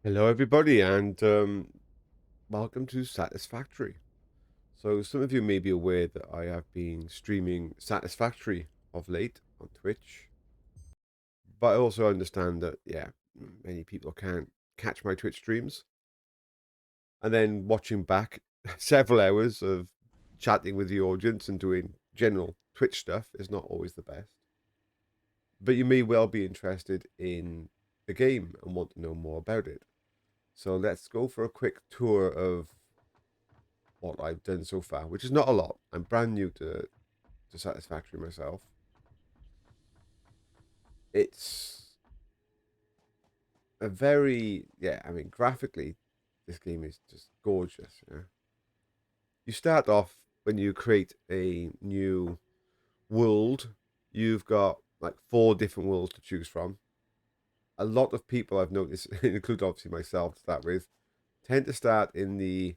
Hello, everybody, and welcome to Satisfactory. So, some of you may be aware that I have been streaming Satisfactory of late on Twitch, but I also understand that, yeah, many people can't catch my Twitch streams. And then watching back several hours of chatting with the audience and doing general Twitch stuff is not always the best. But you may well be interested in the game and want to know more about it. So, let's go for a quick tour of what I've done so far, which is not a lot. I'm brand new to Satisfactory myself. It's a very, yeah, I mean, graphically, this game is just gorgeous. Yeah? You start off when you create a new world, you've got like 4 different worlds to choose from. A lot of people I've noticed, including obviously myself to start with, tend to start in the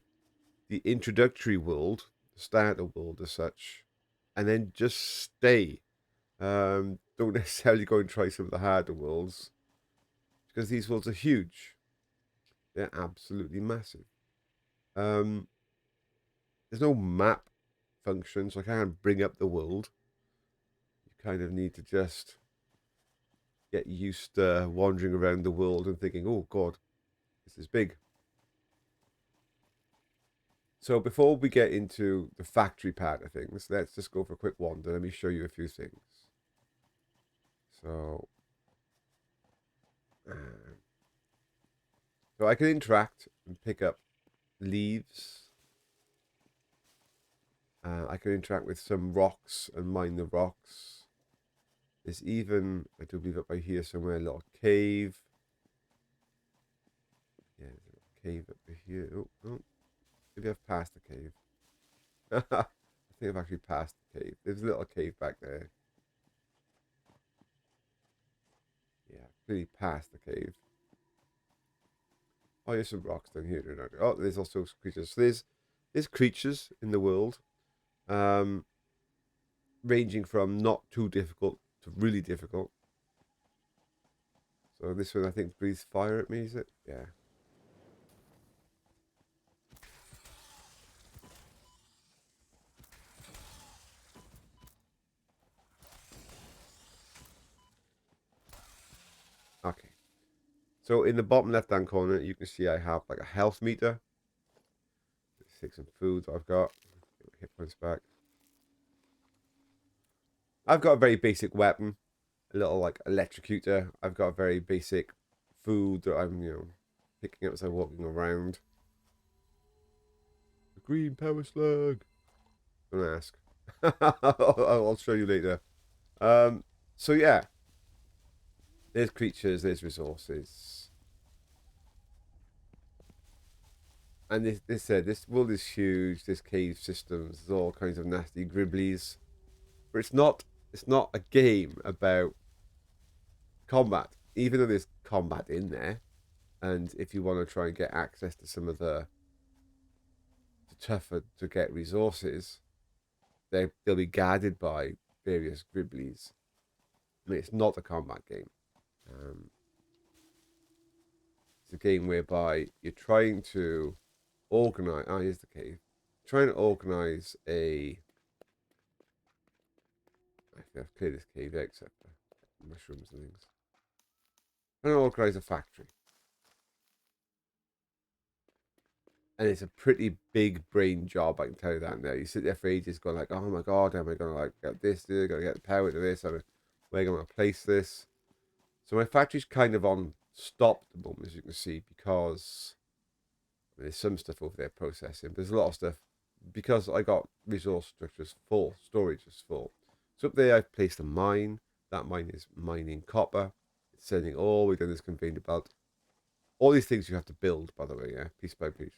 introductory world, the starter world as such, and then just stay. Don't necessarily go and try some of the harder worlds because these worlds are huge. They're absolutely massive. Um, there's no map function, so I can't bring up the world. You kind of need to just get used to wandering around the world and thinking, oh, God, this is big. So before we get into the factory part of things, let's just go for a quick wander. Let me show you a few things. So, uh, so I can interact and pick up leaves. I can interact with some rocks and mine the rocks. There's even, I do believe up by here somewhere, a little cave. Yeah, there's a little cave up by here. Oh, oh, maybe I've passed the cave. I think I've actually passed the cave. There's a little cave back there. Yeah, clearly past the cave. Oh, there's some rocks down here. Oh, there's also creatures. So there's creatures in the world, um, ranging from not too difficult to really difficult. So this one I think breathes fire at me, is it? Yeah. Okay. So in the bottom left hand corner, you can see I have like a health meter. Let's take some food that I've got. Get my hit points back. I've got a very basic weapon, a little like electrocutor. I've got a very basic food that I'm, picking up as I'm walking around. The green power slug. Don't ask. I'll show you later. So yeah, there's creatures, there's resources, and this world is huge. There's cave systems, there's all kinds of nasty gribblies. But it's not a game about combat, even though there's combat in there. And if you want to try and get access to some of the tougher to get resources, they'll be guarded by various gribblies. I mean, it's not a combat game. Um, it's a game whereby you're trying to organize. Oh, here's the cave. Trying to organize a. Actually, I've cleared this cave out except for mushrooms and things. Trying to organize a factory. And it's a pretty big brain job, I can tell you that now. You sit there for ages going like, oh my god, am I gonna like get this, gonna get the power to this, where am I gonna place this? So my factory's kind of on stop at the moment, as you can see, because there's some stuff over there processing. There's a lot of stuff because I got resource structures full, storage is full. So up there I've placed a mine. That mine is mining copper. It's sending all the way down this conveyor belt. All these things you have to build, by the way, yeah, piece by piece.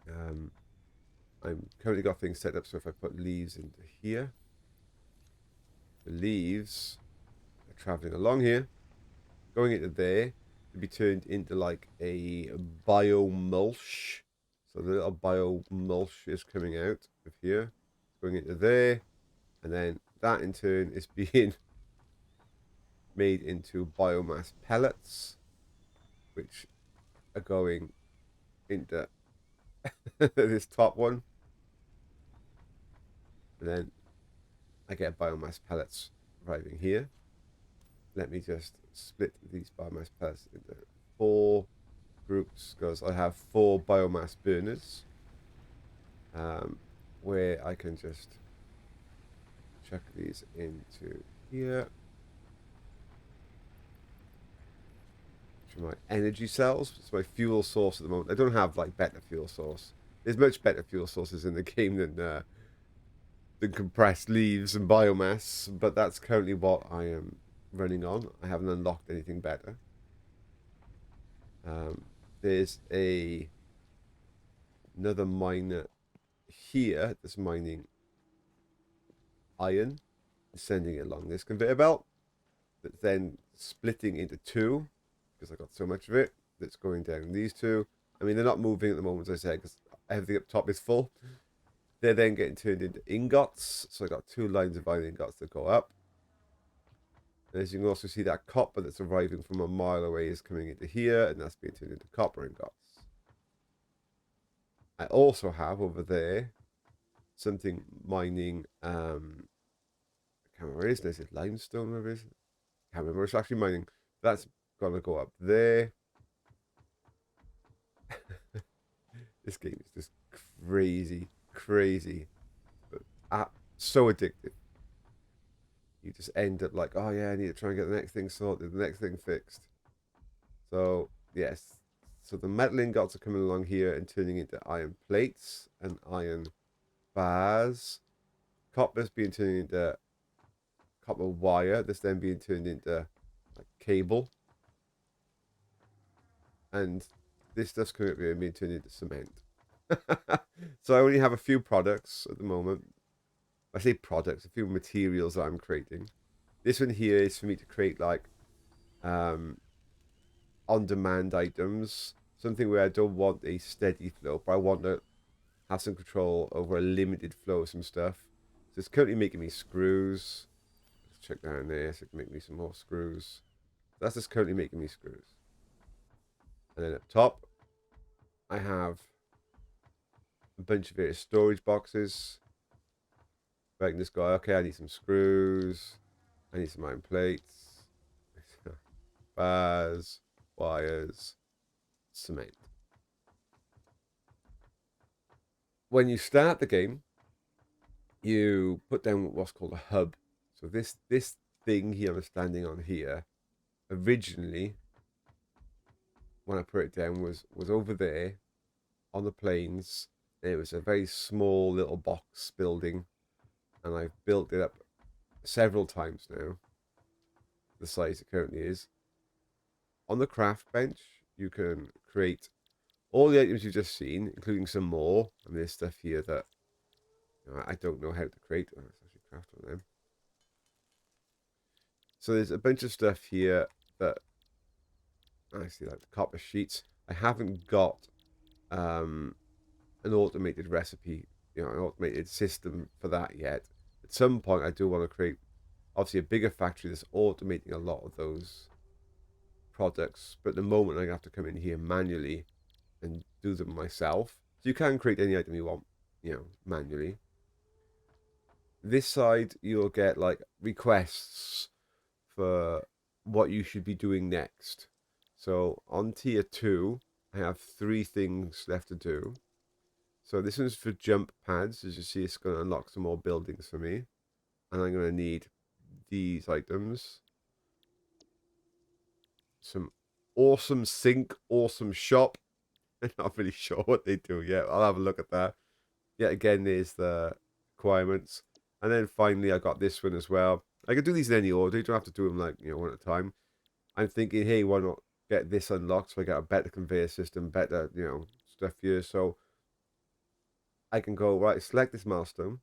Um, I'm currently got things set up so if I put leaves into here, the leaves are traveling along here, going into there to be turned into like a biomulch. So the little biomulch is coming out of here, going into there, and then that in turn is being made into biomass pellets, which are going into this top one. And then I get biomass pellets arriving here. Let me just split these biomass pellets into 4 groups because I have 4 biomass burners, where I can just chuck these into here. To my energy cells. It's my fuel source at the moment. I don't have like better fuel source. There's much better fuel sources in the game than compressed leaves and biomass, but that's currently what I am running on. I haven't unlocked anything better. There's another miner here that's mining iron, sending it along this conveyor belt, that's then splitting into 2 because I got so much of it. That's going down these 2. I mean, they're not moving at the moment, as I said, because everything up top is full. They're then getting turned into ingots. So I got 2 lines of iron ingots that go up. And as you can also see, that copper that's arriving from a mile away is coming into here, and that's being turned into copper ingots. I also have over there something mining. I can't remember where it is. Is it limestone? Where it is? I can't remember. It's actually mining. That's gonna go up there. This game is just crazy, but so addictive. You just end up like, oh yeah, I need to try and get the next thing sorted, the next thing fixed. So yes, so the metal ingots are coming along here and turning into iron plates and iron bars. Copper's being turned into copper wire. This then being turned into like cable. And this stuff's coming up here and being turned into cement. So I only have a few products at the moment. I say products, a few materials that I'm creating. This one here is for me to create like on-demand items. Something where I don't want a steady flow, but I want to have some control over a limited flow of some stuff. So it's currently making me screws. Let's check down there so it can make me some more screws. That's just currently making me screws. And then up top, I have a bunch of various storage boxes. I can just go, okay, I need some screws. I need some iron plates. Bars, wires, cement. When you start the game, you put down what's called a hub. So this thing here I'm standing on here, originally, when I put it down, was over there on the plains. It was a very small little box building, and I've built it up several times now, the size it currently is. On the craft bench, you can create all the items you've just seen, including some more. I mean, there's stuff here that I don't know how to create. Oh, let's actually craft on them. So there's a bunch of stuff here that I see, like the copper sheets. I haven't got an automated recipe, an automated system for that yet. At some point, I do want to create, obviously, a bigger factory that's automating a lot of those products. But at the moment, I have to come in here manually and do them myself. So you can create any item you want, manually. This side, you'll get like requests for what you should be doing next. So on tier 2, I have 3 things left to do. So this one's for jump pads. As you see, it's going to unlock some more buildings for me. And I'm going to need these items. Some awesome sink, awesome shop. I'm not really sure what they do yet. I'll have a look at that. Yeah, again, there's the requirements. And then finally, I got this one as well. I can do these in any order. You don't have to do them like, one at a time. I'm thinking, hey, why not get this unlocked so I get a better conveyor system, better, stuff here. So I can go, right, select this milestone.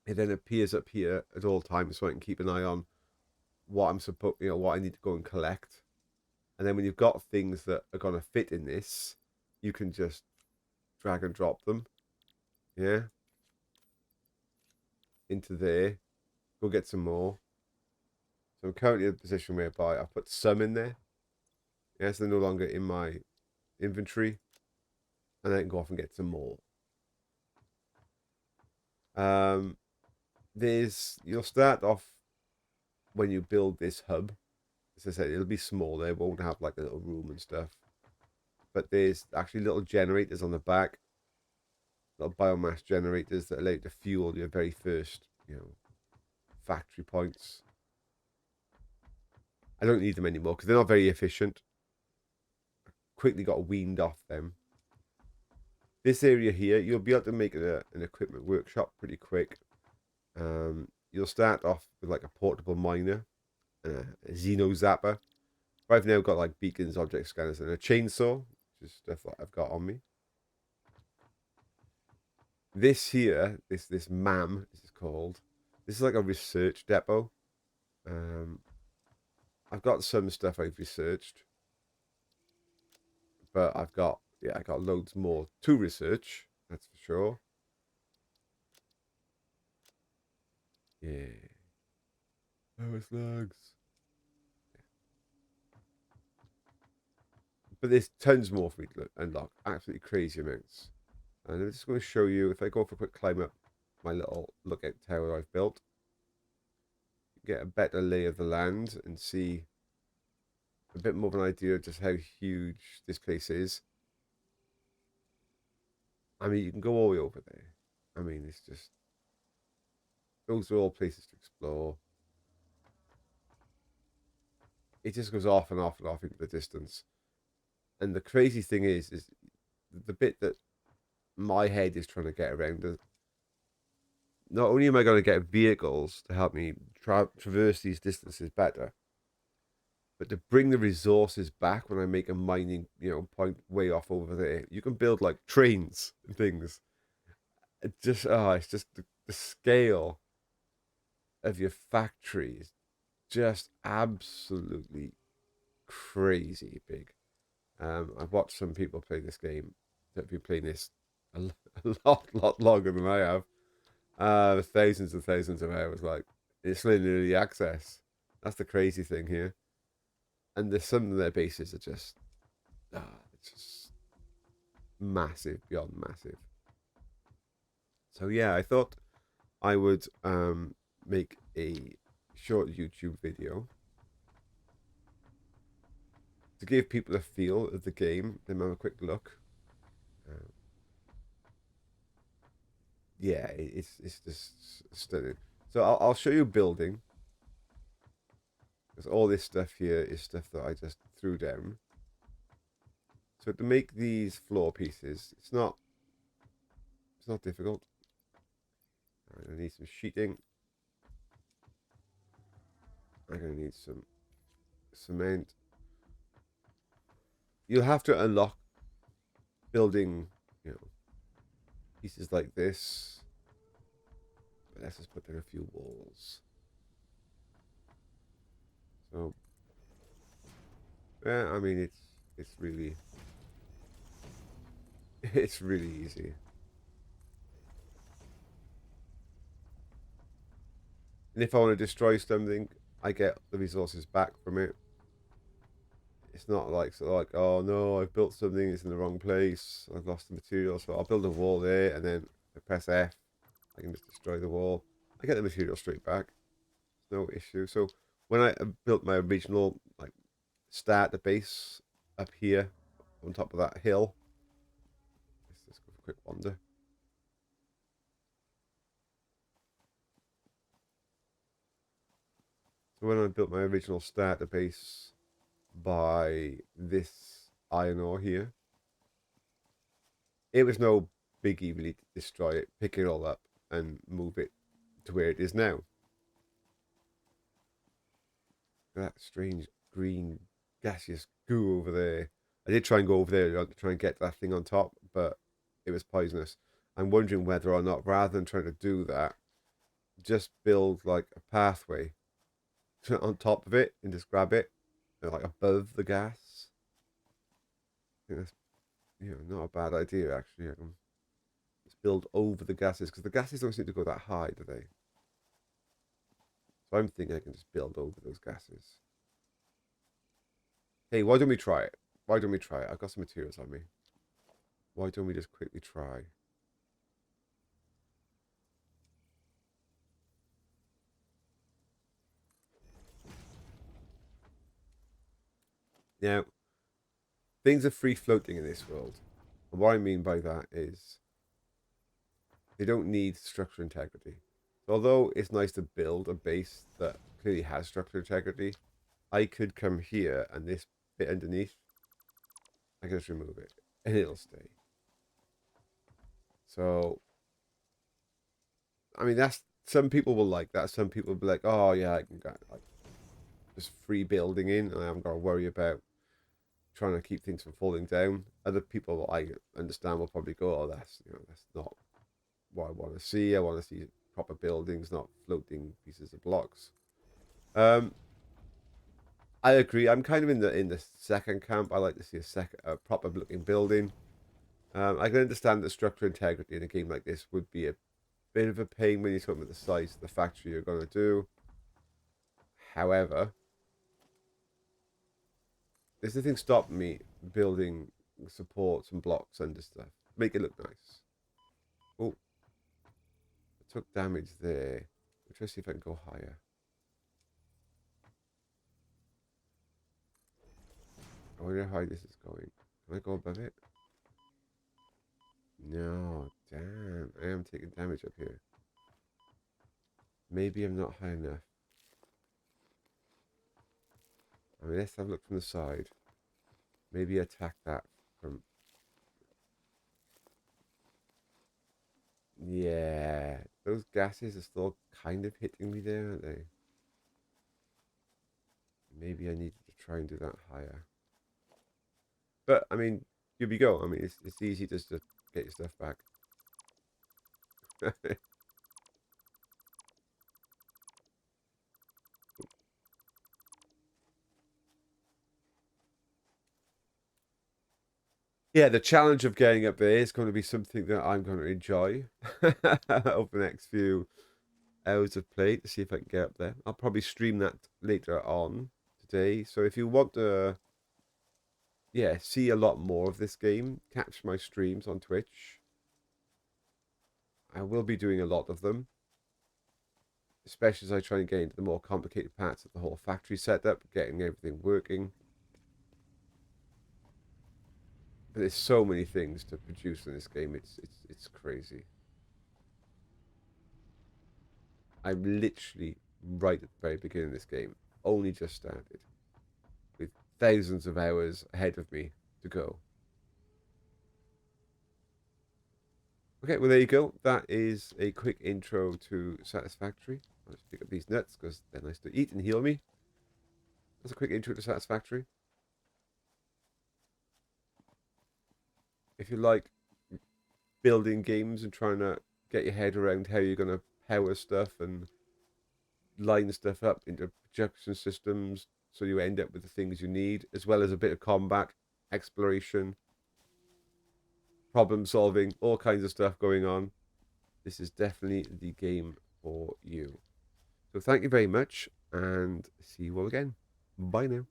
It then appears up here at all times so I can keep an eye on what I'm supposed, what I need to go and collect. And then when you've got things that are going to fit in this, you can just drag and drop them. Yeah. Into there. Go get some more. So I'm currently in a position whereby I put some in there. Yes, they're no longer in my inventory. And then I can go off and get some more. You'll start off when you build this hub. As I said, it'll be small. It won't have like a little room and stuff. But there's actually little generators on the back, little biomass generators that allow you to fuel your very first, factory points. I don't need them anymore because they're not very efficient. I quickly got weaned off them. This area here, you'll be able to make an equipment workshop pretty quick. You'll start off with like a portable miner, a Xeno Zapper. I've now got like beacons, object scanners, and a chainsaw, which is stuff that I've got on me. This here, this MAM, this is called. This is like a research depot. I've got some stuff I've researched, but I got loads more to research. That's for sure. Yeah. Oh, slugs. But there's tons more for me to unlock. Absolutely crazy amounts. And I'm just going to show you, if I go for a quick climb up my little lookout tower I've built, get a better lay of the land and see a bit more of an idea of just how huge this place is. I mean, you can go all the way over there. I mean, it's just, those are all places to explore. It just goes off and off and off into the distance. And the crazy thing is the bit that my head is trying to get around is, not only am I going to get vehicles to help me traverse these distances better, but to bring the resources back when I make a mining, point way off over there, you can build like trains and things. It's just the scale of your factory is just absolutely crazy big. I've watched some people play this game that have been playing this a lot longer than I have. Thousands and thousands of hours. Like, it's literally access. That's the crazy thing here. And there's some of their bases are just, it's just massive, beyond massive. So yeah, I thought I would make a short YouTube video to give people a feel of the game. Then have a quick look. Yeah, it's just stunning. So I'll show you building, because all this stuff here is stuff that I just threw down. So to make these floor pieces, it's not difficult. I'm gonna need some sheeting. I'm gonna need some cement. You'll have to unlock building, pieces like this. But let's just put down a few walls. So yeah, I mean it's really it's really easy. And if I want to destroy something, I get the resources back from it. It's not like oh no, I've built something, it's in the wrong place, I've lost the material, so I'll build a wall there, and then I press F, I can just destroy the wall. I get the material straight back. No issue. So when I built my original starter base up here on top of that hill, let's just go for a quick wander. So when I built my original starter base by this iron ore here, it was no biggie really to destroy it, pick it all up, and move it to where it is now. That strange green gaseous goo over there. I did try and go over there to try and get that thing on top, but it was poisonous. I'm wondering whether or not, rather than trying to do that, just build like a pathway on top of it and just grab it, like above the gas. I think that's not a bad idea actually. Just build over the gases, because the gases don't seem to go that high, do they? So I'm thinking I can just build over those gases. Hey, why don't we try it? Why don't we try it? I've got some materials on me. Why don't we just quickly try? Now, things are free floating in this world. And what I mean by that is they don't need structure integrity. So although it's nice to build a base that clearly has structure integrity, I could come here and this bit underneath, I can just remove it and it'll stay. So, I mean, that's some people will like that. Some people will be like, oh, yeah, I can get like just free building in and I haven't got to worry about trying to keep things from falling down. Other people I understand will probably go, oh, that's not what I want to see. I want to see proper buildings, not floating pieces of blocks. I agree. I'm kind of in the second camp. I like to see a proper looking building. I can understand that structure integrity in a game like this would be a bit of a pain when you're talking about the size of the factory you're going to do. However, there's nothing stopping me building supports and blocks under stuff. Make it look nice. Oh, I took damage there. I'll try to see if I can go higher. I wonder how high this is going. Can I go above it? No, damn. I am taking damage up here. Maybe I'm not high enough. I mean, let's have a look from the side. Maybe attack that from... Yeah, those gases are still kind of hitting me there, aren't they? Maybe I needed to try and do that higher. But, I mean, here we go. I mean, it's easy just to get your stuff back. Yeah, the challenge of getting up there is going to be something that I'm going to enjoy over the next few hours of play to see if I can get up there. I'll probably stream that later on today. So if you want to, yeah, see a lot more of this game, catch my streams on Twitch. I will be doing a lot of them, especially as I try and get into the more complicated parts of the whole factory setup, getting everything working. But there's so many things to produce in this game. It's crazy. I'm literally right at the very beginning of this game. Only just started. With thousands of hours ahead of me to go. Okay, well, there you go. That is a quick intro to Satisfactory. I'll just pick up these nuts because they're nice to eat and heal me. That's a quick intro to Satisfactory. If you like building games and trying to get your head around how you're going to power stuff and line stuff up into projection systems so you end up with the things you need, as well as a bit of combat, exploration, problem solving, all kinds of stuff going on, this is definitely the game for you. So thank you very much and see you all again. Bye now.